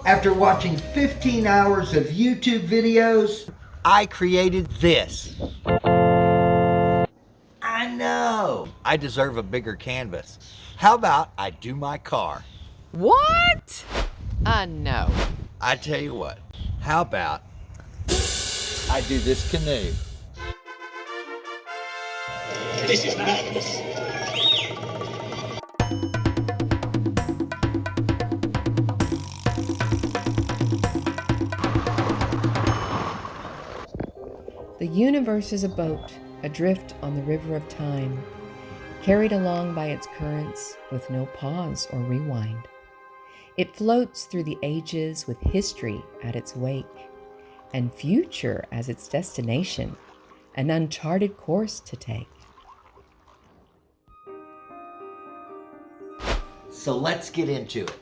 After watching 15 hours of YouTube videos, I created this. I know. I deserve a bigger canvas. How about I do my car? What? No. I tell you what, how about I do this canoe? This is madness. The universe is a boat, adrift on the river of time, carried along by its currents with no pause or rewind. It floats through the ages with history at its wake, and future as its destination, an uncharted course to take. So let's get into it.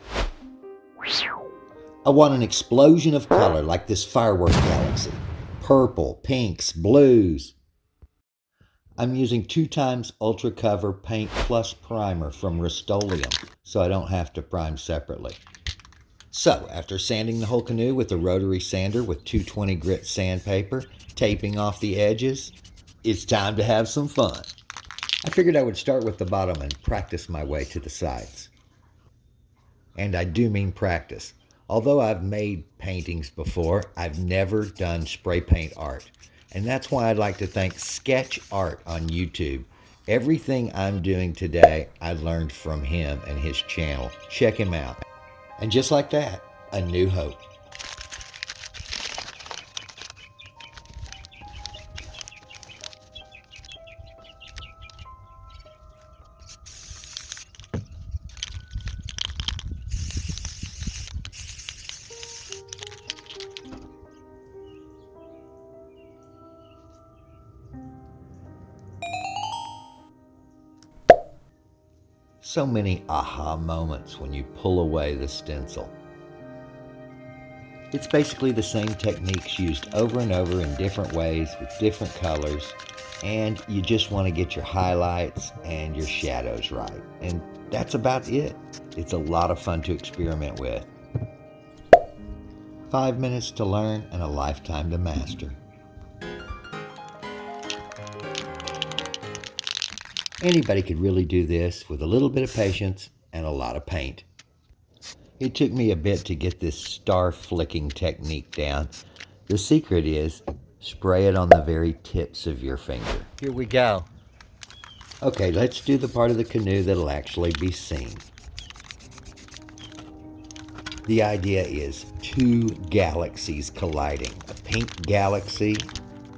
I want an explosion of color like this firework galaxy. Purple, pinks, blues. I'm using 2x Ultra Cover Paint Plus Primer from Rust-Oleum, so I don't have to prime separately. So, after sanding the whole canoe with a rotary sander with 220 grit sandpaper, taping off the edges, it's time to have some fun. I figured I would start with the bottom and practice my way to the sides. And I do mean practice. Although I've made paintings before, I've never done spray paint art. And that's why I'd like to thank Sketch Art on YouTube. Everything I'm doing today, I learned from him and his channel. Check him out. And just like that, a new hope. So many aha moments when you pull away the stencil. It's basically the same techniques used over and over in different ways with different colors, and you just want to get your highlights and your shadows right. And that's about it. It's a lot of fun to experiment with. 5 minutes to learn and a lifetime to master. Anybody could really do this with a little bit of patience and a lot of paint. It took me a bit to get this star flicking technique down. The secret is spray it on the very tips of your finger. Here we go. Okay, let's do the part of the canoe that'll actually be seen. The idea is 2 galaxies colliding, a pink galaxy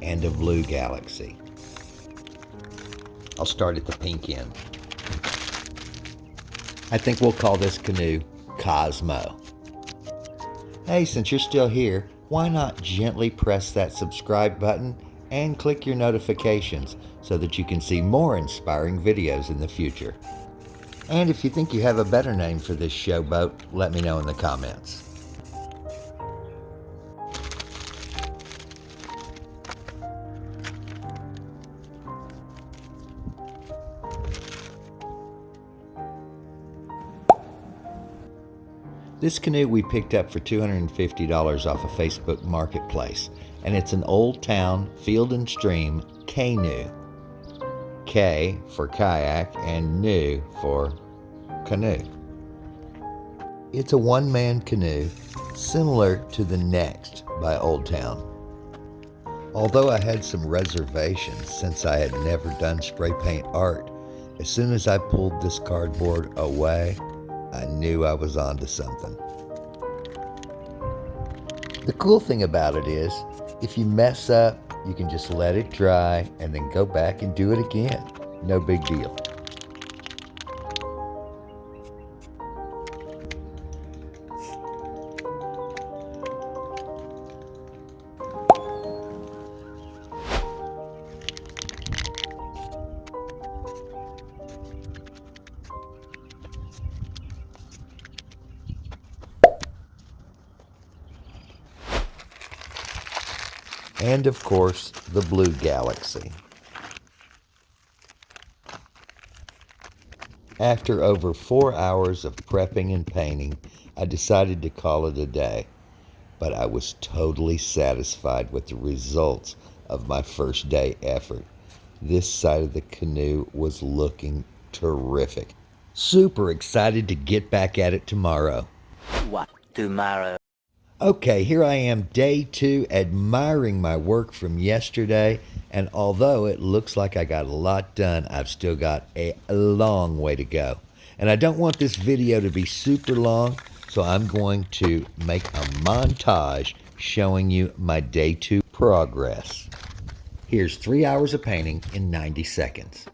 and a blue galaxy. I'll start at the pink end. I think we'll call this canoe Cosmo. Hey, since you're still here, why not gently press that subscribe button and click your notifications so that you can see more inspiring videos in the future. And if you think you have a better name for this showboat, let me know in the comments. This canoe we picked up for $250 off a Facebook marketplace, and it's an old town field and stream Kay-noe. K for kayak and noe for canoe. It's a one-man canoe similar to the Next by Old Town. Although I had some reservations since I had never done spray paint art, as soon as I pulled this cardboard away, I knew I was onto something. The cool thing about it is, if you mess up, you can just let it dry and then go back and do it again. No big deal. And of course, the blue galaxy. After over 4 hours of prepping and painting, I decided to call it a day, but I was totally satisfied with the results of my first day effort. This side of the canoe was looking terrific. Super excited to get back at it tomorrow. What tomorrow? Okay, here I am, day 2, admiring my work from yesterday, and although it looks like I got a lot done, I've still got a long way to go. And I don't want this video to be super long, so I'm going to make a montage showing you my day 2 progress. Here's 3 hours of painting in 90 seconds.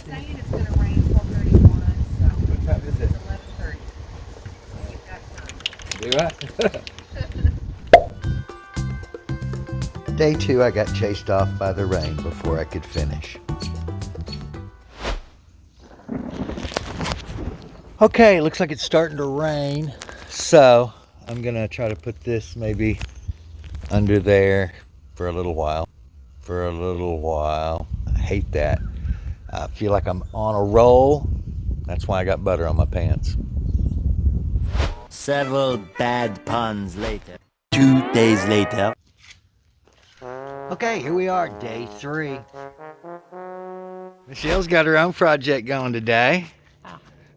Saying it's going to rain 4:31, so What time is it? it's 11:30. So you've got time. Do what? Day 2, I got chased off by the rain before I could finish. Okay, looks like it's starting to rain, so I'm gonna try to put this maybe under there for a little while. I hate that. I feel like I'm on a roll. That's why I got butter on my pants. Several bad puns later. 2 days later. Okay, here we are, day 3. Michelle's got her own project going today.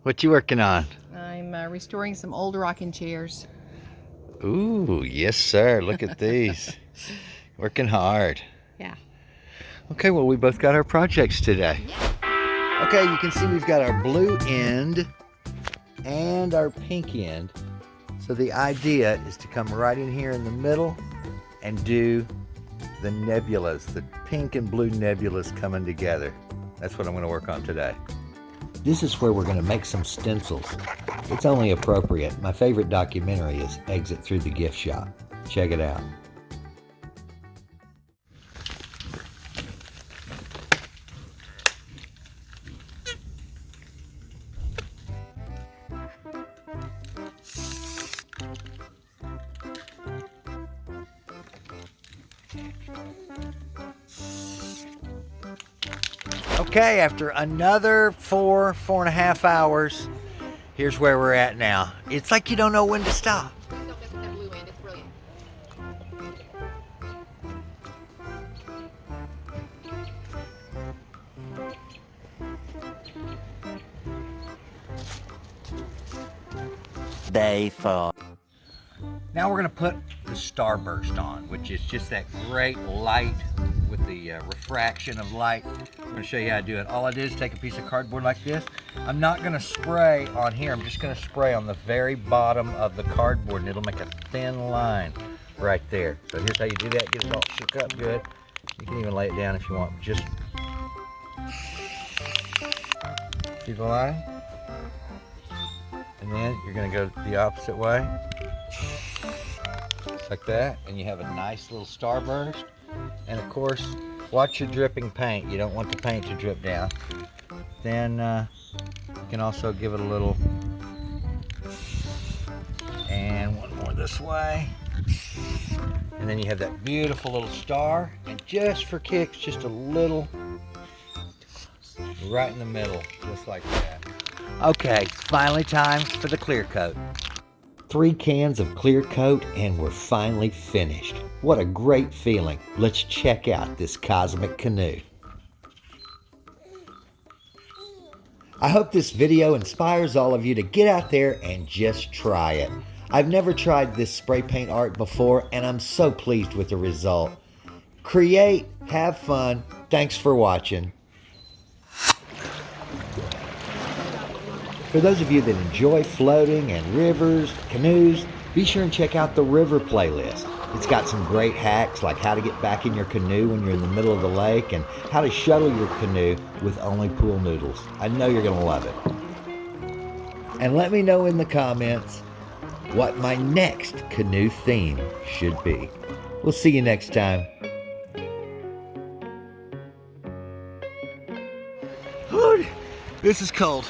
What you working on? I'm restoring some old rocking chairs. Ooh, yes sir, look at these. Working hard. Yeah. Okay, well we both got our projects today. Okay, you can see we've got our blue end and our pink end. So the idea is to come right in here in the middle and do the nebulas, the pink and blue nebulas coming together. That's what I'm going to work on today. This is where we're going to make some stencils. It's only appropriate. My favorite documentary is Exit Through the Gift Shop. Check it out. Okay, after another 4.5 hours, here's where we're at now. It's like you don't know when to stop. That blue end, it's brilliant. Day 4. Now we're going to put the Starburst on, which is just that great light with the refraction of light. I'm going to show you how to do it. All I did is take a piece of cardboard like this. I'm not going to spray on here. I'm just going to spray on the very bottom of the cardboard, and it'll make a thin line right there. So here's how you do that. Get it all shook up good. You can even lay it down if you want. Just see the line? And then you're going to go the opposite way. Like that, and you have a nice little starburst. And of course, watch your dripping paint. You don't want the paint to drip down. Then you can also give it a little this way. And then you have that beautiful little star. And just for kicks, just a little right in the middle, just like that. Okay, finally time for the clear coat. 3 cans of clear coat and we're finally finished. What a great feeling. Let's check out this cosmic canoe. I hope this video inspires all of you to get out there and just try it. I've never tried this spray paint art before and I'm so pleased with the result. Create, have fun. Thanks for watching. For those of you that enjoy floating and rivers, canoes, be sure and check out the river playlist. It's got some great hacks like how to get back in your canoe when you're in the middle of the lake and how to shuttle your canoe with only pool noodles. I know you're going to love it. And let me know in the comments what my next canoe theme should be. We'll see you next time. Lord, this is cold.